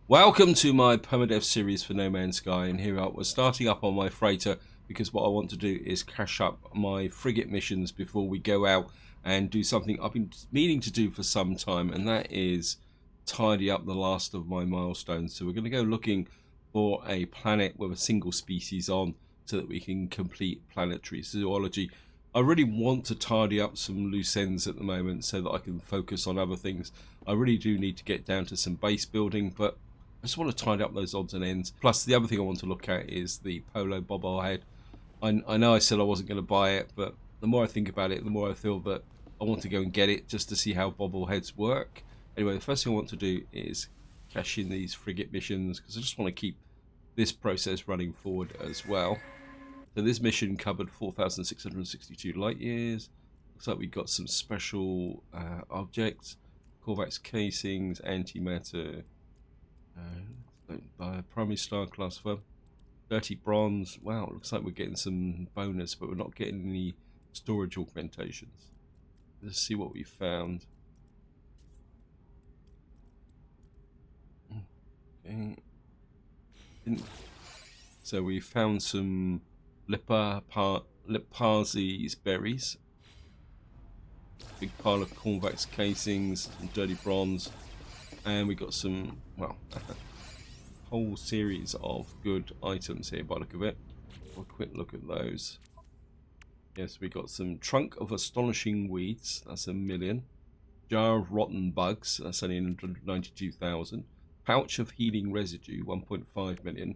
Welcome to my Permadeath series for No Man's Sky, and here we're starting up on my freighter because what I want to do is cash up my frigate missions before we go out and do something I've been meaning to do for some time, and that is tidy up the last of my milestones. So we're going to go looking for a planet with a single species on so that we can complete planetary zoology. I really want to tidy up some loose ends at the moment so that I can focus on other things. I really do need to get down to some base building, but I just want to tidy up those odds and ends. Plus, the other thing I want to look at is the Polo Bobblehead. I know I said I wasn't going to buy it, but the more I think about it, the more I feel that I want to go and get it just to see how bobbleheads work. Anyway, the first thing I want to do is cash in these frigate missions because I just want to keep this process running forward as well. So this mission covered 4,662 light years. Looks like we got some special objects, Corvex casings, antimatter. By a primary star class firm. 30 bronze. Wow, looks like we're getting some bonus, but we're not getting any storage augmentations. Let's see what we found. Okay. So we found some Liparzi's berries. Big pile of Corvex casings, some dirty bronze. And we got some, well, whole series of good items here by the look of it. Have a quick look at those. Yes, we got some trunk of astonishing weeds, that's 1 million. Jar of rotten bugs, that's only 192,000. Pouch of healing residue, 1.5 million.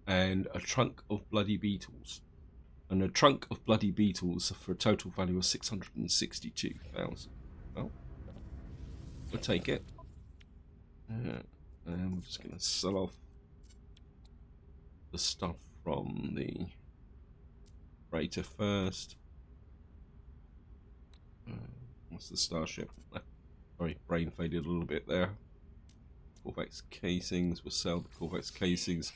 And a trunk of bloody beetles. And a trunk of bloody beetles for a total value of 662,000. Well, we'll take it. And we're just going to sell off the stuff from the freighter first. What's the starship? Sorry, brain faded a little bit there. Corvex casings. We'll sell the Corvex casings.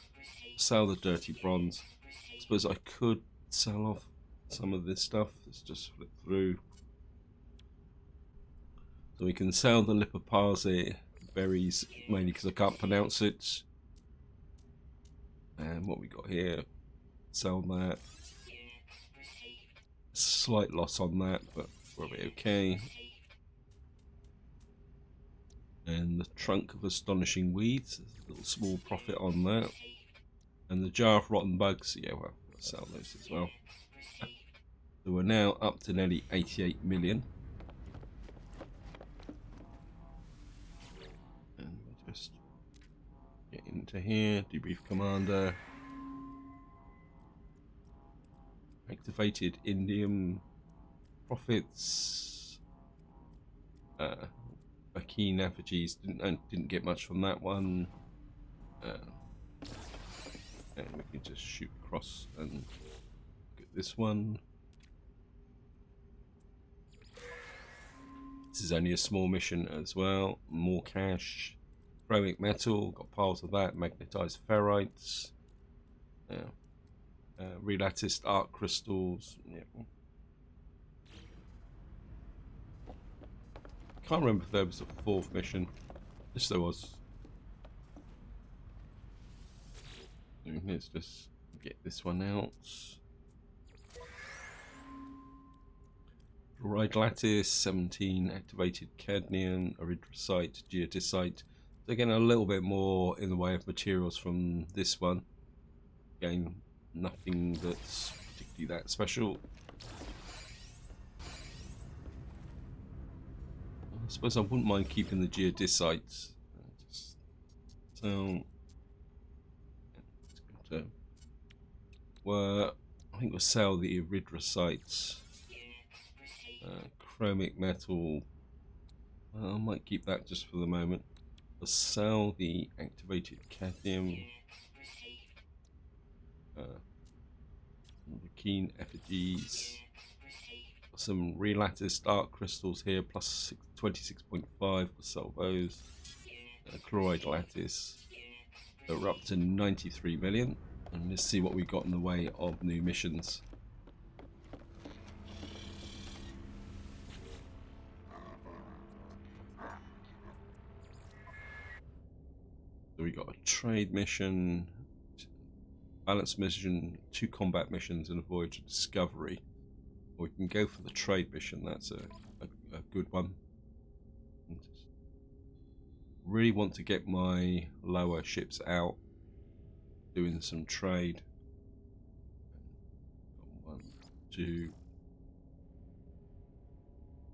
Sell the dirty bronze. I suppose I could sell off some of this stuff. Let's just flip through. So we can sell the Liparzi berries, mainly because I can't pronounce it. And what we got here, sell that. Slight loss on that, but probably okay. And the trunk of astonishing weeds, a little small profit on that. And the jar of rotten bugs, yeah, well, we'll sell those as well. So we're now up to nearly 88 million. And we'll just get into here, debrief commander. Activated indium profits. Keen effigies didn't get much from that one. And we can just shoot across and get this one. This is only a small mission as well. More cash. Chromic metal, got piles of that. Magnetized ferrites. Relatticed arc crystals. Yeah. Can't remember if there was a fourth mission. Yes, there was. Let's just get this one out. Fluoride lattice, 17 activated cadmium, erythrocyte, geodesite. So again, a little bit more in the way of materials from this one. Again, nothing that's particularly that special. I suppose I wouldn't mind keeping the geodesites. So I think we'll sell the erythrocytes. Chromic metal. I might keep that just for the moment. We'll sell the activated cadmium. The keen effigies. Some relatticed arc crystals here, plus 26.5. We'll sell those. Chloride lattice. So we're up to 93 million. And let's see what we got in the way of new missions. So we got a trade mission, balance mission, 2 combat missions, and a voyage of discovery. Or we can go for the trade mission. That's a good one. Really want to get my lower ships out, doing some trade. 1, 2.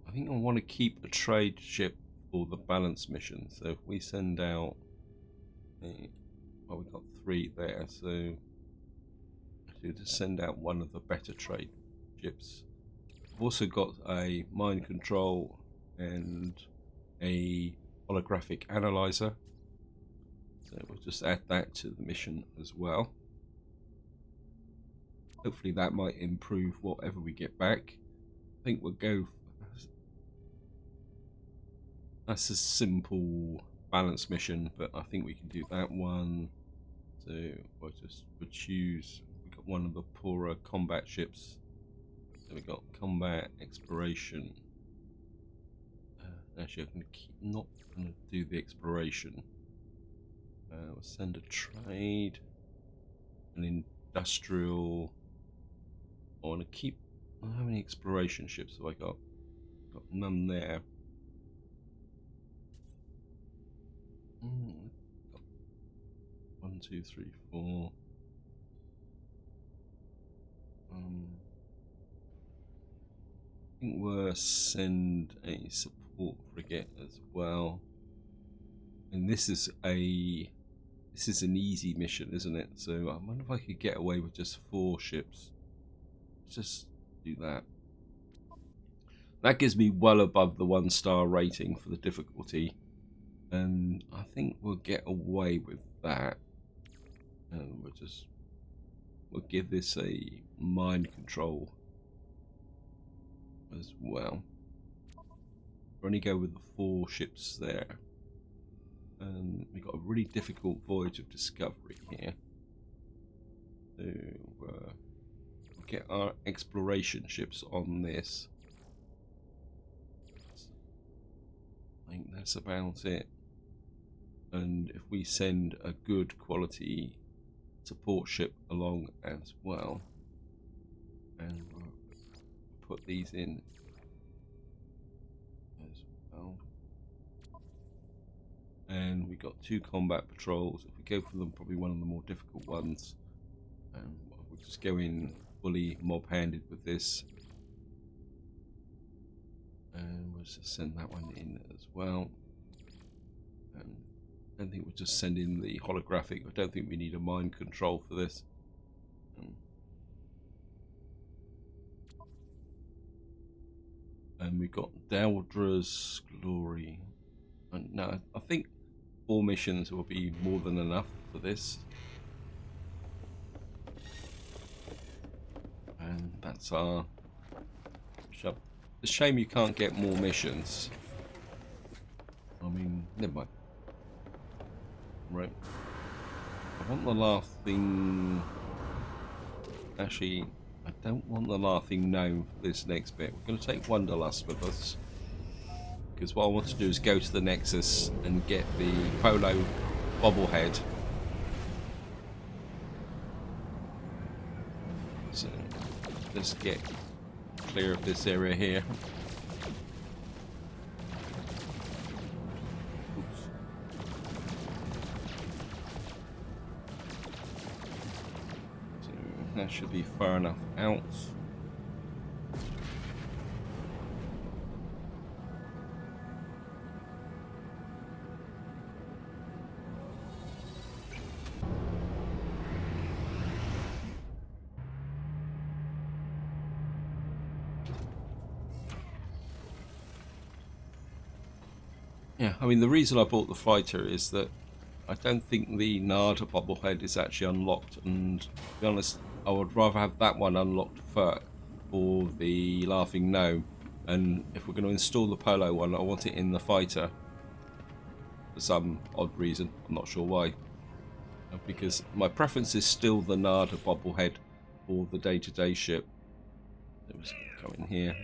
I think I want to keep a trade ship for the balance mission. So if we send out, well, we've got 3 there, so to send out one of the better trade ships. I've also got a mind control and a holographic analyzer, so we'll just add that to the mission as well. Hopefully that might improve whatever we get back. I think we'll go. That's a simple balance mission, but I think we can do that one. So we'll choose. We got one of the poorer combat ships. So we got combat exploration. Actually, I'm not going to do the exploration. We'll send a trade, an industrial. I want to keep. How many exploration ships have I got? Got none there. 1, 2, 3, 4. I think we'll send a support frigate as well. And this is an easy mission, isn't it? So I wonder if I could get away with just 4 ships. Let's just do that. That gives me well above the 1-star rating for the difficulty. And I think we'll get away with that. And we'll give this a mind control as well. We'll only go with the 4 ships there. And we got a really difficult voyage of discovery here. So we'll get our exploration ships on this. I think that's about it. And if we send a good quality support ship along as well, and we'll put these in as well. And we got 2 combat patrols. If we go for them, probably one of the more difficult ones. And we'll just go in fully mob-handed with this. And we'll just send that one in as well. And I don't think we'll just send in the holographic. I don't think we need a mind control for this. And we've got Daldra's Glory. And no, I think 4 missions will be more than enough for this. And that's our shop. It's a shame you can't get more missions. I mean, never mind. Right. I want the laughing. Actually, I don't want the laughing gnome for this next bit. We're going to take Wanderlust with us. Because what I want to do is go to the Nexus and get the Polo Bobblehead. So let's get clear of this area here. Oops. So that should be far enough out. Yeah, I mean, the reason I bought the fighter is that I don't think the Nada Bobblehead is actually unlocked, and to be honest, I would rather have that one unlocked for the Laughing Gnome. And if we're going to install the Polo one, I want it in the fighter for some odd reason. I'm not sure why. Because my preference is still the Nada Bobblehead for the day-to-day ship. Let's go in here.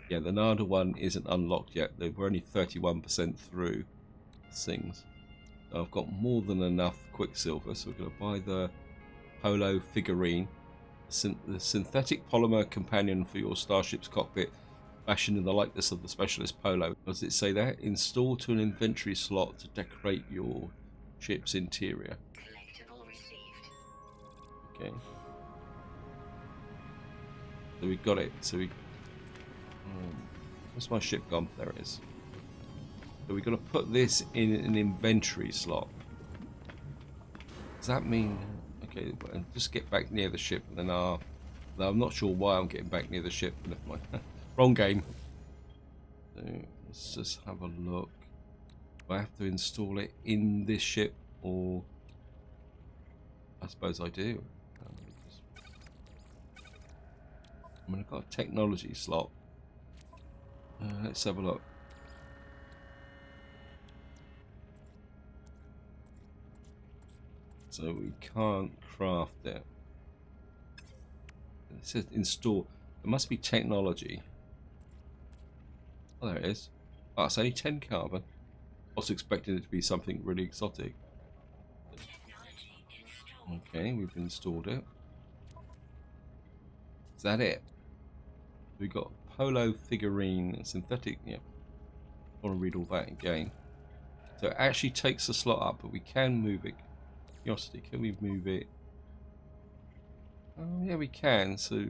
Yeah, the Nada one isn't unlocked yet. We're only 31% through things. I've got more than enough Quicksilver, so we're going to buy the Polo figurine, the synthetic polymer companion for your starship's cockpit, fashioned in the likeness of the specialist Polo. Does it say that? Install to an inventory slot to decorate your ship's interior. Collectible received. Okay. So we got it. So we. Where's my ship gone? There it is. So we've got to put this in an inventory slot. Does that mean? Okay, just get back near the ship, and then no, I'm not sure why I'm getting back near the ship. Never mind. Wrong game. So let's just have a look. Do I have to install it in this ship, or I suppose I do. I mean, I've got a technology slot. Let's have a look. So we can't craft it. It says install. It must be technology. Oh, there it is. Oh, it's only 10 carbon. I was expecting it to be something really exotic. Okay, we've installed it. Is that it? We've got Polo figurine, synthetic. Yeah, I want to read all that again. So it actually takes the slot up, but we can move it. Curiosity, can we move it? Oh, yeah, we can. So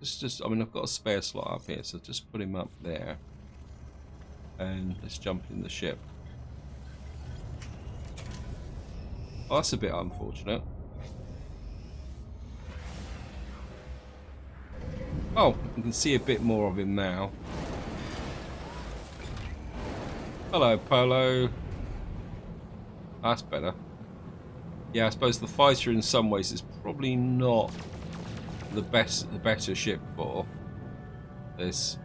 just I mean, I've got a spare slot up here, so just put him up there, and let's jump in the ship. Oh, that's a bit unfortunate. Oh, you can see a bit more of him now. Hello, Polo. That's better. Yeah, I suppose the fighter in some ways is probably not the better ship for this.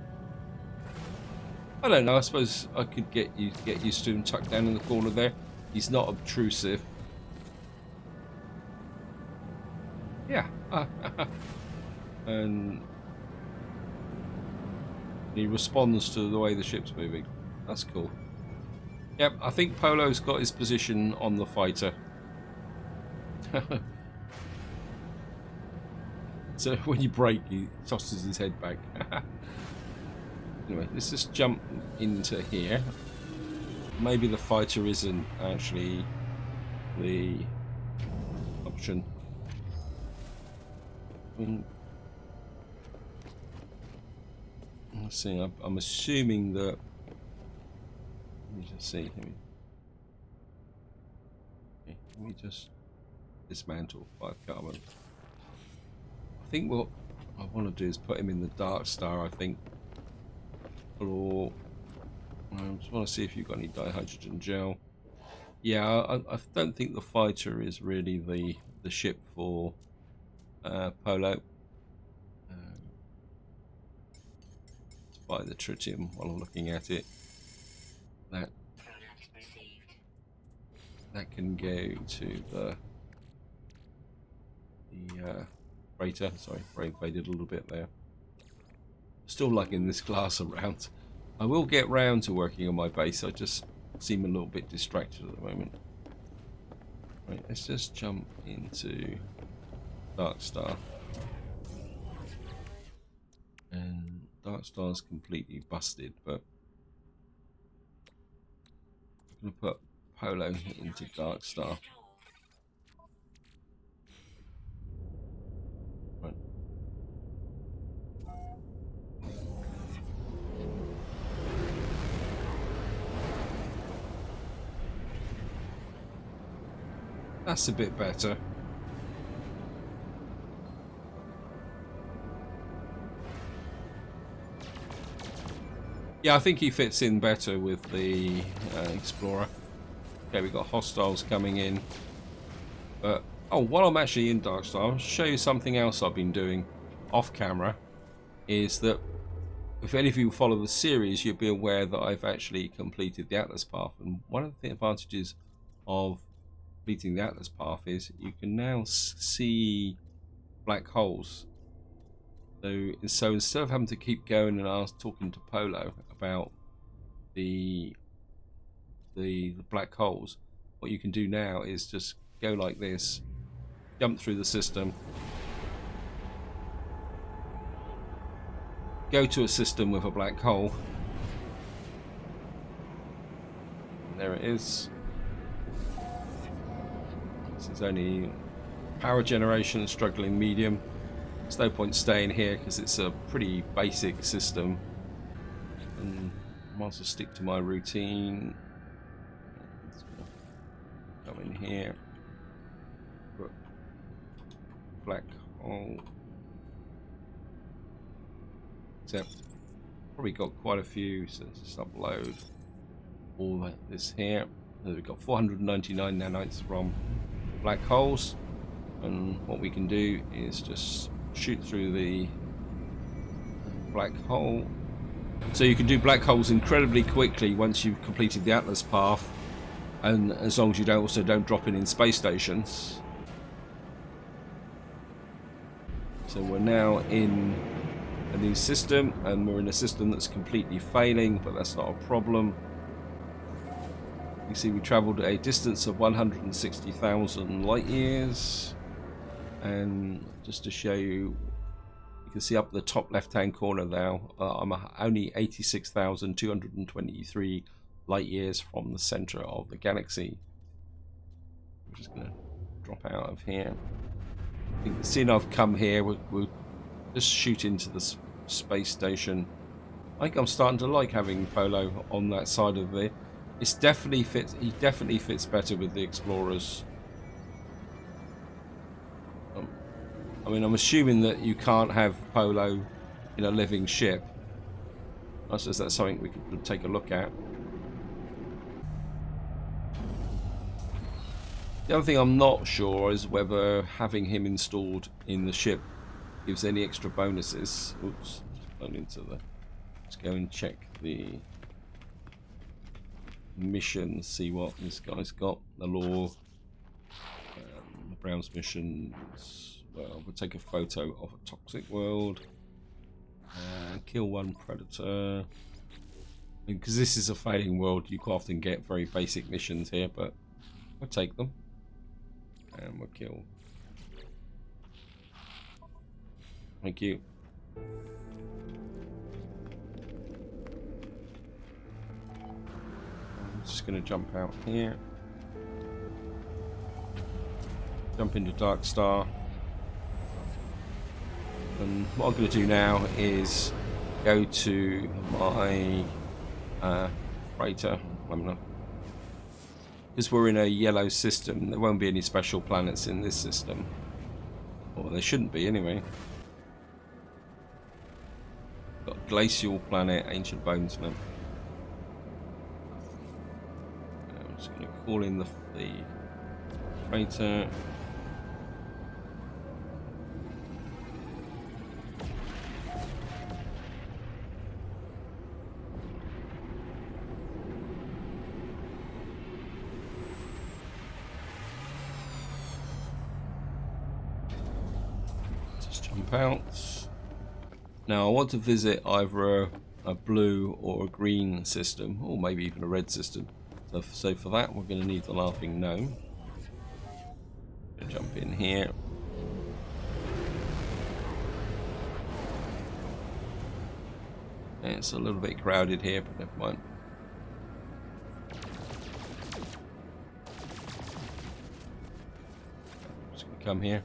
I don't know. I suppose I could get used to him tucked down in the corner there. He's not obtrusive. Yeah. And he responds to the way the ship's moving. That's cool. Yep, I think Polo's got his position on the fighter. So when you brake, he tosses his head back. Anyway, let's just jump into here. Maybe the fighter isn't actually the option. Let's see, I'm assuming that. Let me just see. Let me just dismantle 5 carbon. I think what I want to do is put him in the Dark Star, I think. Or I just want to see if you've got any dihydrogen gel. Yeah, I don't think the fighter is really the ship for Polo. Let's buy the tritium while I'm looking at it. That can go to the freighter. Sorry, brain faded a little bit there. Still lugging this glass around. I will get round to working on my base. I just seem a little bit distracted at the moment. Right, let's just jump into Dark Star. And Dark Star's completely busted, but I'm gonna put Polo into Dark Star. Right. That's a bit better. Yeah, I think he fits in better with the Explorer. Okay, we've got hostiles coming in. But, oh, while I'm actually in Darkstar, I'll show you something else I've been doing off camera. Is that, if any of you follow the series, you'll be aware that I've actually completed the Atlas Path. And one of the advantages of completing the Atlas Path is you can now see black holes. So instead of having to keep going and talking to Polo about the the black holes, what you can do now is just go like this, jump through the system, go to a system with a black hole. And there it is. This is only power generation, struggling medium. There's no point staying here because it's a pretty basic system. And I might as well stick to my routine. Come in here. Put black hole. Except probably got quite a few, so let's just upload all this here. We've got 499 nanites from black holes, and what we can do is just shoot through the black hole. So you can do black holes incredibly quickly once you've completed the Atlas path, and as long as you don't drop in space stations. So we're now in a new system, and we're in a system that's completely failing, but that's not a problem. You see we travelled a distance of 160,000 light years, and just to show you, you can see up the top left hand corner now, I'm only 86,223 light years from the centre of the galaxy. I'm just going to drop out of here. I think seeing I've come here, we'll just shoot into the space station. I think I'm starting to like having Polo on that side of it. He definitely fits better with the explorers. I mean, I'm assuming that you can't have Polo in a living ship. I suppose that's something we could take a look at. The other thing I'm not sure is whether having him installed in the ship gives any extra bonuses. Oops, let's go and check the mission, see what this guy's got. The law, the Browns missions. Well, we'll take a photo of a toxic world, kill one predator. Because this is a failing world, you quite often get very basic missions here, but we'll take them. And we'll kill. Thank you. I'm just going to jump out here. Jump into Dark Star. And what I'm going to do now is go to my freighter. Because we're in a yellow system, there won't be any special planets in this system. Or there shouldn't be anyway. Got glacial planet, ancient bonesman. I'm just going to call in the freighter. Out. Now I want to visit either a blue or a green system, or maybe even a red system. So for that we're going to need the laughing gnome. Jump in here. It's a little bit crowded here, but never mind. Just going to come here.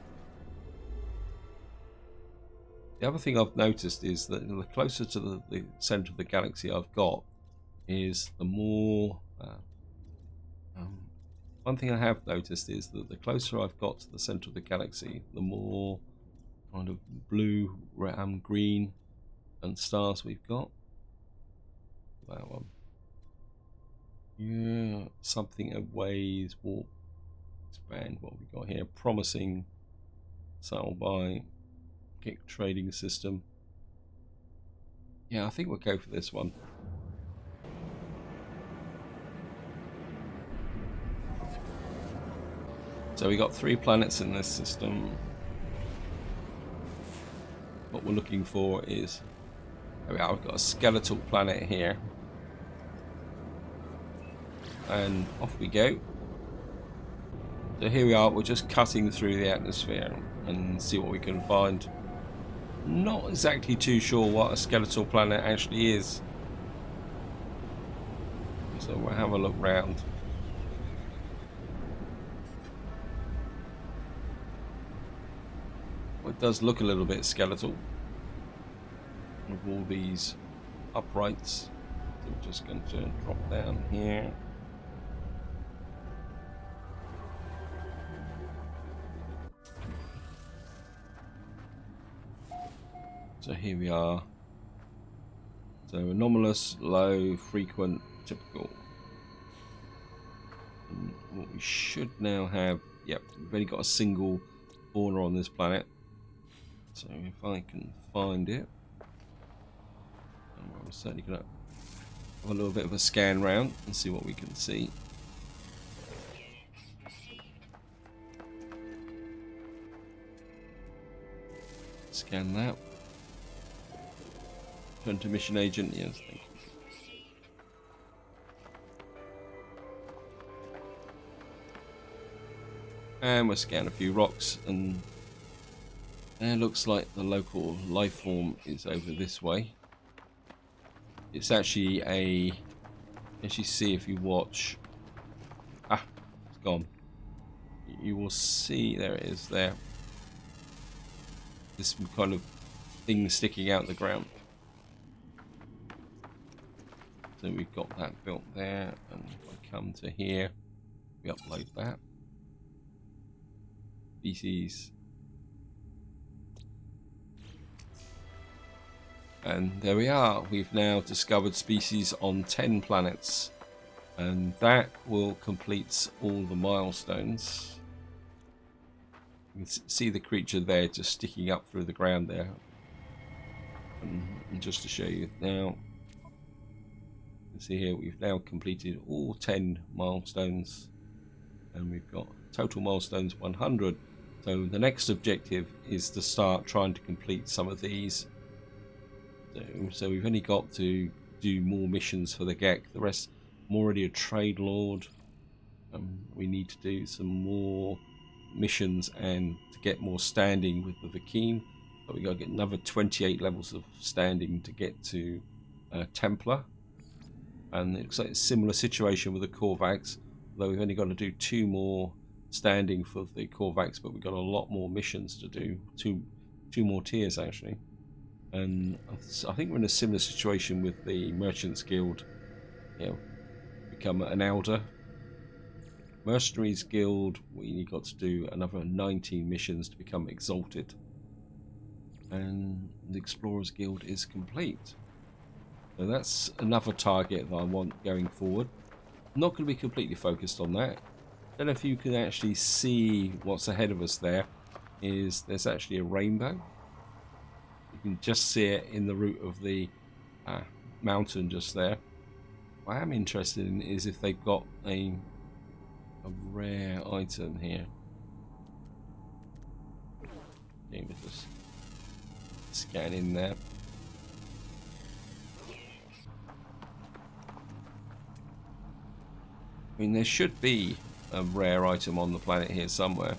The other thing I've noticed is that the closer to the centre of the galaxy I've got, is the more... one thing I have noticed is that the closer I've got to the centre of the galaxy, the more kind of blue, green and stars we've got. That one. Yeah, something aways, warp, expand. What have we got here? Promising, sell by... Kick trading system. Yeah, I think we'll go for this one. So we got 3 planets in this system. What we're looking for is, oh yeah, I've got a skeletal planet here. and off we go. So here we are, we're just cutting through the atmosphere and see what we can find. Not exactly too sure what a skeletal planet actually is. So we'll have a look round. Well, it does look a little bit skeletal with all these uprights. So we're just going to drop down here. So here we are. So anomalous, low, frequent, typical. And what we should now have, yep, we've only got a single fauna on this planet. So if I can find it, I'm certainly going to have a little bit of a scan round and see what we can see. Scan that. Turn to mission agent, yes, thank you. And we'll scan a few rocks, and it looks like the local life form is over this way. It's actually a, as you see if you watch, it's gone. You will see, there it is there. This kind of thing sticking out the ground. So we've got that built there, and if I come to here, we upload that. Species. And there we are. We've now discovered species on 10 planets. And that will complete all the milestones. You can see the creature there just sticking up through the ground there. And just to show you now, you can see here we've now completed all 10 milestones. And we've got total milestones 100. So the next objective is to start trying to complete some of these. So we've only got to do more missions for the Gek. The rest, I'm already a trade lord. We need to do some more missions and to get more standing with the Vakeen. But we got to get another 28 levels of standing to get to Templar. And it looks like a similar situation with the Korvax, although we've only got to do 2 more standing for the Korvax, but we've got a lot more missions to do. Two more tiers actually. And I think we're in a similar situation with the Merchants Guild. Become an elder. Mercenaries Guild, we got to do another 19 missions to become exalted. And the Explorers Guild is complete. So that's another target that I want going forward. I'm not going to be completely focused on that. I don't know if you can actually see what's ahead of us there. There's actually a rainbow. You can just see it in the root of the mountain just there. What I am interested in is if they've got a rare item here. Okay, we'll just scan in there. I mean, there should be a rare item on the planet here somewhere.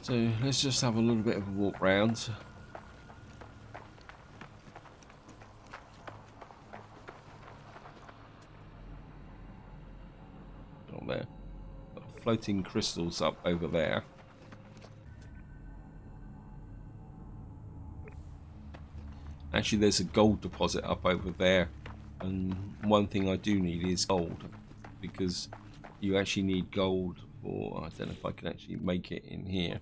So let's just have a little bit of a walk round. On there, got floating crystals up over there. Actually, there's a gold deposit up over there, and one thing I do need is gold, because you actually need gold for, I don't know if I can actually make it in here,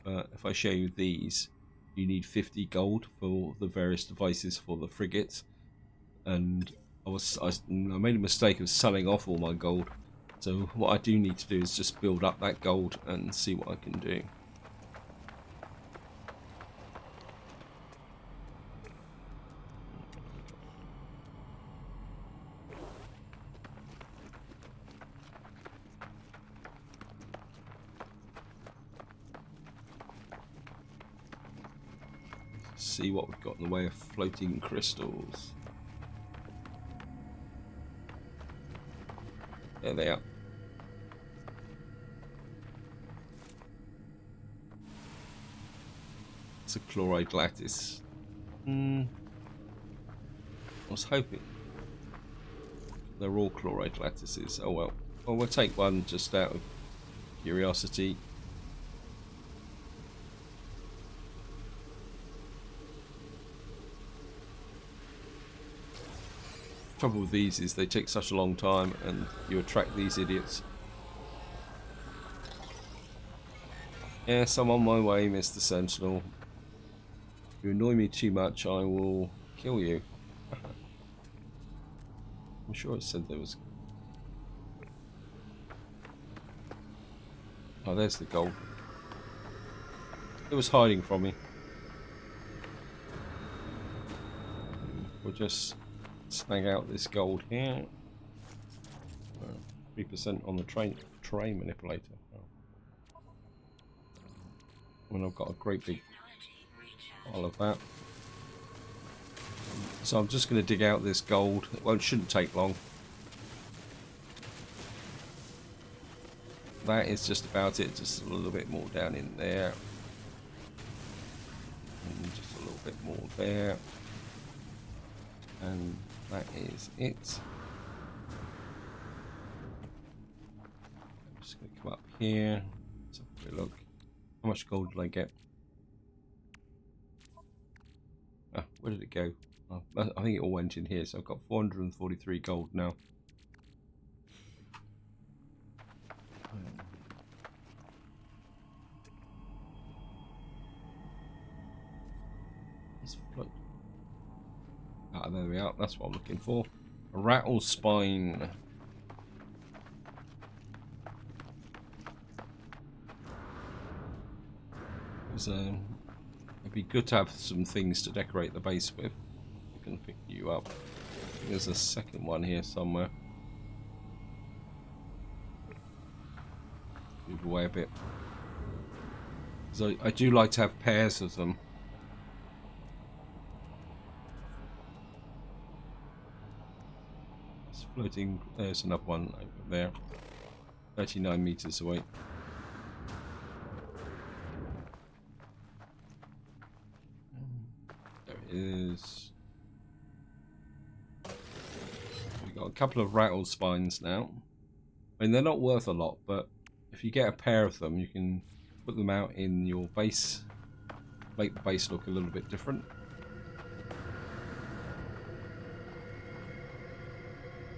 but if I show you these, you need 50 gold for the various devices for the frigates. And I made a mistake of selling off all my gold, so what I do need to do is just build up that gold and see what I can do. see what we've got in the way of floating crystals. There they are. It's a chloride lattice. I was hoping they're all chloride lattices. Oh well. Well, we'll take one just out of curiosity. Trouble with these is they take such a long time, and you attract these idiots. Yes, I'm on my way, Mr. Sentinel. If you annoy me too much, I will kill you. I'm sure it said there was... Oh, there's the gold. It was hiding from me. We'll just snag out this gold here. 3% on the terrain manipulator. Oh. When I've got a great big pile of that. So I'm just going to dig out this gold. Well, it shouldn't take long. That is just about it. Just a little bit more down in there. And just a little bit more there. And that is it. I'm just going to come up here. Let's have a quick look. How much gold did I get? Ah, where did it go? Oh, I think it all went in here, so I've got 443 gold now. Let's float. Ah, there we are. That's what I'm looking for. A rattle spine. It'd be good to have some things to decorate the base with. I can pick you up. There's a second one here somewhere. Move away a bit. So I do like to have pairs of them. It's floating. There's another one over there. 39 meters away. Is we've got a couple of rattle spines now. I mean, they're not worth a lot, but if you get a pair of them, you can put them out in your base, make the base look a little bit different.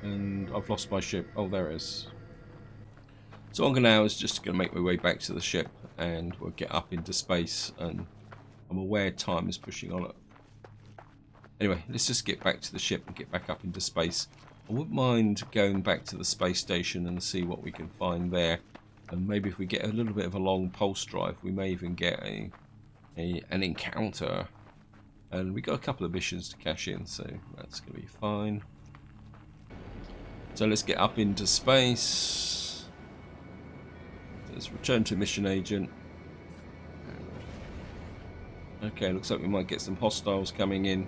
And I've lost my ship. Oh, there it is. So what I'm going to now is just going to make my way back to the ship, and we'll get up into space. And I'm aware time is pushing on it. Anyway, let's just get back to the ship and get back up into space. I wouldn't mind going back to the space station and see what we can find there. And maybe if we get a little bit of a long pulse drive, we may even get an encounter. And we got a couple of missions to cash in, so that's going to be fine. So let's get up into space. Let's return to mission agent. Okay, looks like we might get some hostiles coming in.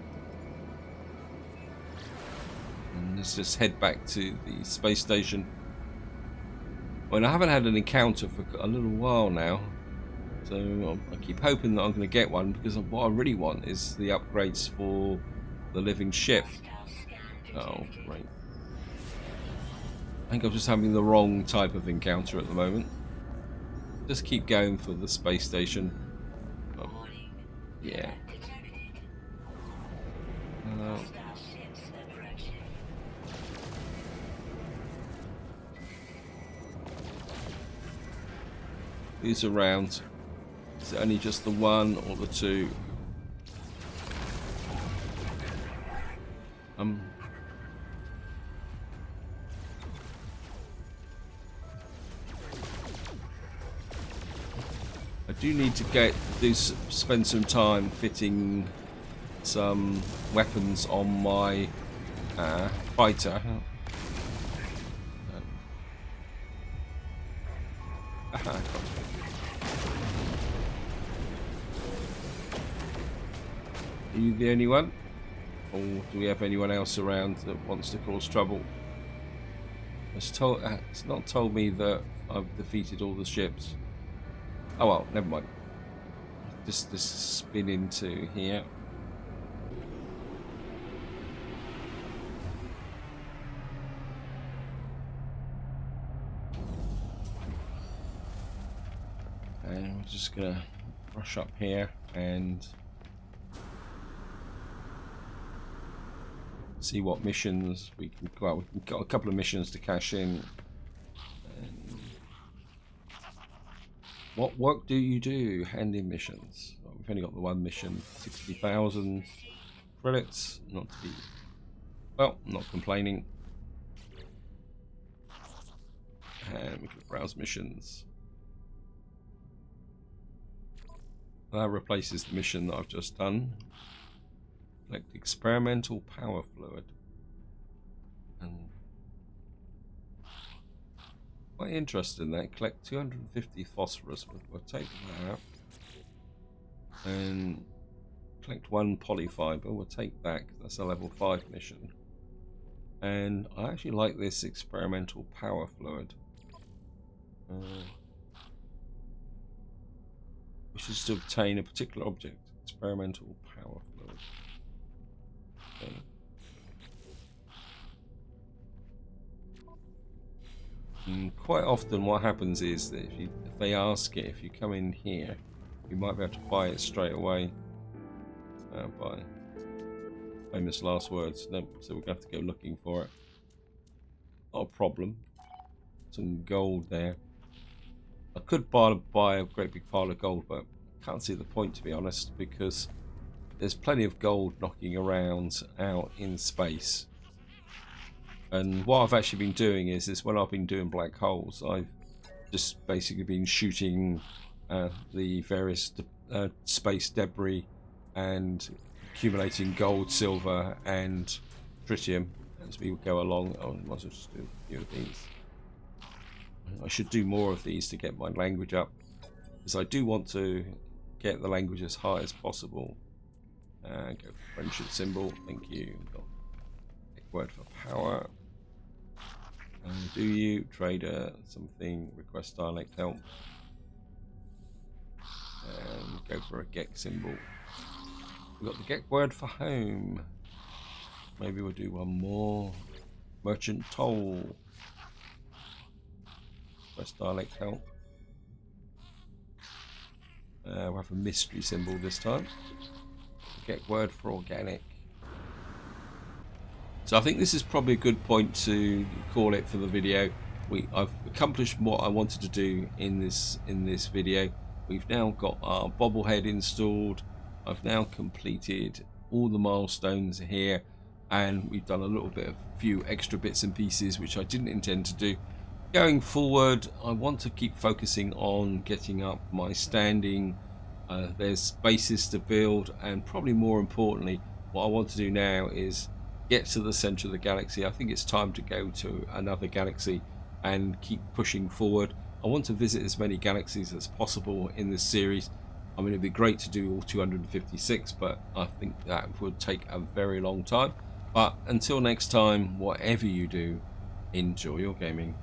And let's just head back to the space station. Well, I haven't had an encounter for a little while now, so I keep hoping that I'm going to get one, because what I really want is the upgrades for the living ship. Oh, great. I think I'm just having the wrong type of encounter at the moment. Just keep going for the space station. Oh, yeah. Who's around? Is it only just the one or the two? I do need to spend some time fitting some weapons on my fighter. Are you the only one? Or do we have anyone else around that wants to cause trouble? It's not told me that I've defeated all the ships. Oh well, never mind. Just spin into here. And we're just gonna rush up here and see what missions we can. Well, we've got a couple of missions to cash in. And what work do you do? Hand in missions. Well, we've only got the one mission. 60,000 credits. Not to be. Well, not complaining. And we can browse missions. That replaces the mission that I've just done. Collect experimental power fluid. And quite interested in that. Collect 250 phosphorus. We'll take that. And collect 1 polyfiber. We'll take that because that's a level 5 mission. And I actually like this experimental power fluid. Which is to obtain a particular object. Experimental power fluid. Okay. And quite often what happens is that if they ask it, if you come in here, you might be able to buy it straight away. By famous last words. No, so we're going to have to go looking for it. Not a problem. Some gold there. I could buy a great big pile of gold, but can't see the point, to be honest, because there's plenty of gold knocking around out in space. And what I've actually been doing is when I've been doing black holes, I've just basically been shooting the various space debris and accumulating gold, silver, and tritium as we go along. Oh, I might as well just do a few of these. I should do more of these to get my language up, because I do want to get the language as high as possible. Go for friendship symbol, thank you. Got a word for power. Do you trader something? Request dialect help. And go for a GEC symbol. We've got the GEC word for home. Maybe we'll do one more. Merchant toll. Request dialect help. We'll have a mystery symbol this time. GEC word for organic. So I think this is probably a good point to call it for the video. I've accomplished what I wanted to do in this video. We've now got our bobblehead installed. I've now completed all the milestones here, and we've done a little bit of few extra bits and pieces which I didn't intend to do. Going forward, I want to keep focusing on getting up my standing. There's bases to build, and probably more importantly, what I want to do now is get to the center of the galaxy. I think it's time to go to another galaxy and keep pushing forward. I want to visit as many galaxies as possible in this series. I mean, it'd be great to do all 256, but I think that would take a very long time. But until next time, whatever you do, enjoy your gaming.